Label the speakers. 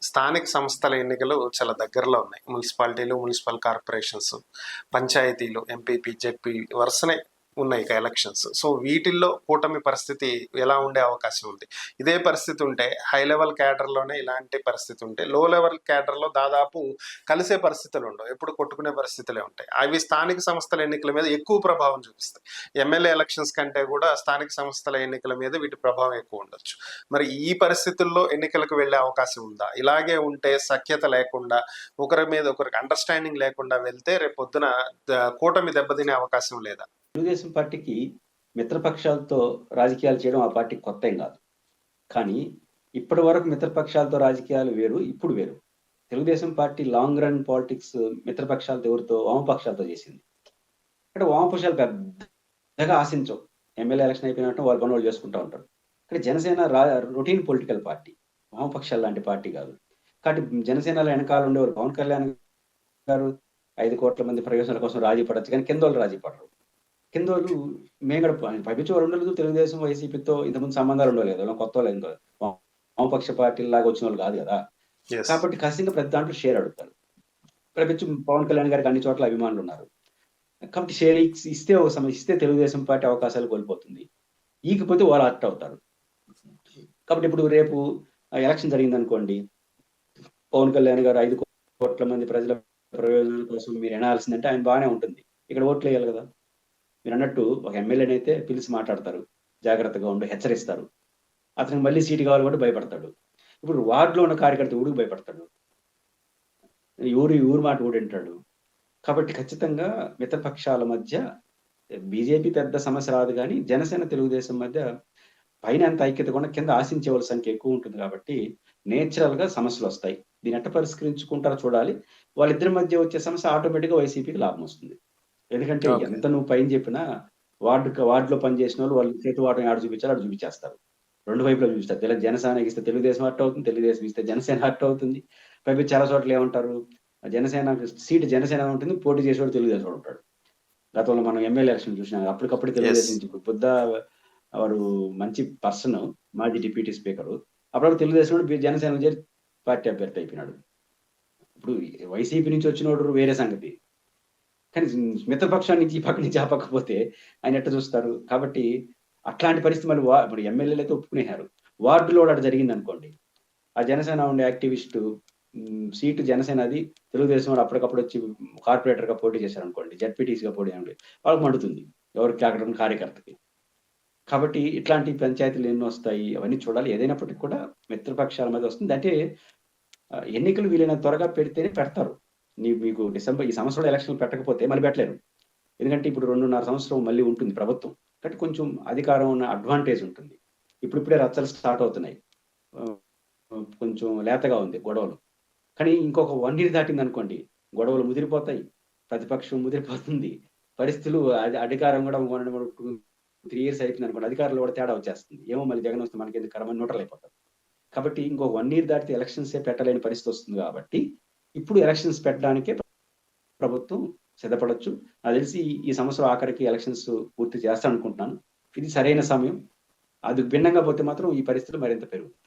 Speaker 1: స్థానిక సంస్థల ఎన్నికలు చాలా దగ్గరలో ఉన్నాయి. మున్సిపాలిటీలు, మున్సిపల్ కార్పొరేషన్స్, పంచాయతీలు, ఎంపీపీ, జెడ్పీ వరుసనే ఉన్నాయి ఇక ఎలక్షన్స్. సో వీటిల్లో కూటమి పరిస్థితి ఎలా ఉండే అవకాశం ఉంది? ఇదే పరిస్థితి ఉంటే హై లెవెల్ క్యాడర్లోనే ఇలాంటి పరిస్థితి ఉంటే లో లెవెల్ క్యాడర్లో దాదాపు కలిసే పరిస్థితులు ఉండవు, ఎప్పుడు కొట్టుకునే పరిస్థితులే ఉంటాయి. అవి స్థానిక సంస్థల ఎన్నికల మీద ఎక్కువ ప్రభావం చూపిస్తాయి. ఎమ్మెల్యే ఎలక్షన్స్ కంటే కూడా స్థానిక సంస్థల ఎన్నికల మీద వీటి ప్రభావం ఎక్కువ ఉండొచ్చు. మరి ఈ పరిస్థితుల్లో ఎన్నికలకు వెళ్ళే అవకాశం ఉందా? ఇలాగే ఉంటే సఖ్యత లేకుండా, ఒకరి మీద ఒకరికి అండర్స్టాండింగ్ లేకుండా వెళ్తే రేపు పొద్దున కూటమి దెబ్బతినే అవకాశం లేదా?
Speaker 2: తెలుగుదేశం పార్టీకి మిత్రపక్షాలతో రాజకీయాలు చేయడం ఆ పార్టీకి కొత్త ఏం కాదు. కానీ ఇప్పటి వరకు మిత్రపక్షాలతో రాజకీయాలు వేరు, ఇప్పుడు వేరు. Telugu Desam party long run politics మిత్రపక్షాలతో ఎవరితో? వామపక్షాలతో చేసింది. అంటే వామపక్షాలు పెద్దగా ఆశించవు. ఎమ్మెల్యే ఎలక్షన్ అయిపోయినట్టు వాళ్ళు పనులు చేసుకుంటూ ఉంటారు. ఇక్కడ జనసేన రొటీన్ పొలిటికల్ పార్టీ, వామపక్షాల లాంటి పార్టీ కాదు. కాబట్టి జనసేనలో వెనకాల ఉండేవారు పవన్ కళ్యాణ్ గారు 5 కోట్ల మంది ప్రయోజనాల కోసం రాజీ పడచ్చు, కానీ కింద వాళ్ళు రాజీ పడరు. కింద వాళ్ళు మేము కూడా పైపించే వాళ్ళు ఉండలేదు. తెలుగుదేశం వైసీపీతో ఇంతకుముందు సంబంధాలు ఉండలేదు కదా, కొత్త వాళ్ళు ఏం కాదు, వామపక్ష పార్టీ లాగా వచ్చిన వాళ్ళు కాదు కదా. కాబట్టి ఖచ్చితంగా ప్రతి దాంట్లో షేర్ అడుగుతారు. పైపించి పవన్ కళ్యాణ్ గారికి అన్ని చోట్ల అభిమానులు ఉన్నారు. కాబట్టి షేర్ ఇస్తే ఒక సమస్య ఇస్తే తెలుగుదేశం పార్టీ అవకాశాలు కోల్పోతుంది. ఈకపోతే వాళ్ళు అట్ అవుతారు. కాబట్టి ఇప్పుడు రేపు ఎలక్షన్ జరిగింది అనుకోండి, పవన్ కళ్యాణ్ గారు 5 కోట్ల మంది ప్రజల ప్రయోజనాల కోసం మీరు ఎనాల్సిందంటే ఆయన బాగానే ఉంటుంది. ఇక్కడ ఓట్లు వేయాలి కదా. మీరు అన్నట్టు ఒక ఎమ్మెల్యేని అయితే పిలిచి మాట్లాడతారు, జాగ్రత్తగా ఉండి హెచ్చరిస్తారు. అతనికి మళ్ళీ సీటు కావాలి కూడా భయపడతాడు. ఇప్పుడు వార్డులో ఉన్న కార్యకర్త ఊరికి భయపడతాడు, ఊరు మాట ఊడింటాడు. కాబట్టి ఖచ్చితంగా మిత్రపక్షాల మధ్య బీజేపీ పెద్ద సమస్య రాదు, కానీ జనసేన తెలుగుదేశం మధ్య పైన ఎంత ఐక్యత కూడా కింద ఆశించే వాళ్ళ సంఖ్య ఎక్కువ ఉంటుంది. కాబట్టి నేచురల్ గా సమస్యలు వస్తాయి. దీన్ని ఎట్ట పరిష్కరించుకుంటారో చూడాలి. వాళ్ళిద్దరి మధ్య వచ్చే సమస్య ఆటోమేటిక్గా వైసీపీకి లాభం వస్తుంది. ఎందుకంటే ఎంత నువ్వు పైన చెప్పినా వార్డులో పనిచేసిన వాళ్ళు చేతి వాటం ఆడ చూపించాలి, ఆడ చూపించేస్తారు. రెండు వైపులా చూపిస్తారు. జనసేన ఇస్తే తెలుగుదేశం అట్ట అవుతుంది, తెలుగుదేశం ఇస్తే జనసేన అట్ట అవుతుంది. పైపు చాలా చోట్ల ఏమంటారు, జనసేన సీటు జనసేన ఉంటుంది, పోటీ చేసేవాడు తెలుగుదేశం ఉంటాడు. గతంలో మనం ఎమ్మెల్యే ఎలక్షన్ చూసినాం, అప్పటికప్పుడు తెలుగుదేశం బుద్ధ వాడు మంచి పర్సన్, మాజీ డిప్యూటీ స్పీకరు, అప్పుడు తెలుగుదేశం జనసేన చేరి పార్టీ అభ్యర్థి అయిపోయినాడు. ఇప్పుడు వైసీపీ నుంచి వచ్చినోడు వేరే సంగతి, కానీ మిత్రపక్షాన్ని నుంచి ఈ పక్క నుంచి ఆ పక్కపోతే ఆయన ఎట్ట చూస్తారు. కాబట్టి అట్లాంటి పరిస్థితి మళ్ళీ ఇప్పుడు ఎమ్మెల్యేలు అయితే ఒప్పుకునేశారు. వార్డులో అక్కడ జరిగింది అనుకోండి, ఆ జనసేన ఉండే యాక్టివిస్టు సీటు జనసేనది, తెలుగుదేశం వాడు అప్పటికప్పుడు వచ్చి కార్పొరేటర్ గా పోటీ చేశారు అనుకోండి, జడ్పీటీసీగా పోటీ చేయండి, వాళ్ళకి మండుతుంది ఎవరికి అక్కడ ఉన్న కార్యకర్తకి. కాబట్టి ఇట్లాంటి పంచాయతీలు ఎన్నో వస్తాయి, అవన్నీ చూడాలి. ఏదైనప్పటికీ కూడా మిత్రపక్షాల మధ్య వస్తుంది. అంటే ఎన్నికలు వీలైన త్వరగా పెడితేనే పెడతారు. మీకు డిసెంబర్ ఈ సంవత్సరంలో ఎలక్షన్లు పెట్టకపోతే మళ్ళీ పెట్టలేరు. ఎందుకంటే ఇప్పుడు 2.5 సంవత్సరం మళ్ళీ ఉంటుంది ప్రభుత్వం. కాబట్టి కొంచెం అధికారం ఉన్న అడ్వాంటేజ్ ఉంటుంది. ఇప్పుడిప్పుడే రచ్చలు స్టార్ట్ అవుతున్నాయి, కొంచెం లేతగా ఉంది గొడవలు. కానీ ఇంకొక 1 year దాటింది అనుకోండి, గొడవలు ముదిరిపోతాయి, ప్రతిపక్షం ముదిరిపోతుంది, పరిస్థితులు అధికారం కూడా 3 years అయిపోయింది అనుకోండి, అధికారులు కూడా తేడా వచ్చేస్తుంది. ఏమో మళ్ళీ జగన్ వస్తే మనకి ఎందుకు కరమని న్యూట్రల్ అయిపోతారు. కాబట్టి ఇంకో 1 year దాటితే ఎలక్షన్సే పెట్టలేని పరిస్థితి వస్తుంది. కాబట్టి ఇప్పుడు ఎలక్షన్స్ పెట్టడానికే ప్రభుత్వం సిద్ధపడొచ్చు. నాకు తెలిసి ఈ సంవత్సరం ఆఖరికి ఎలక్షన్స్ పూర్తి చేస్తాను అనుకుంటున్నాను. ఇది సరైన సమయం. అది భిన్నంగా పోతే మాత్రం ఈ పరిస్థితులు మరింత పెరుగుతాయి.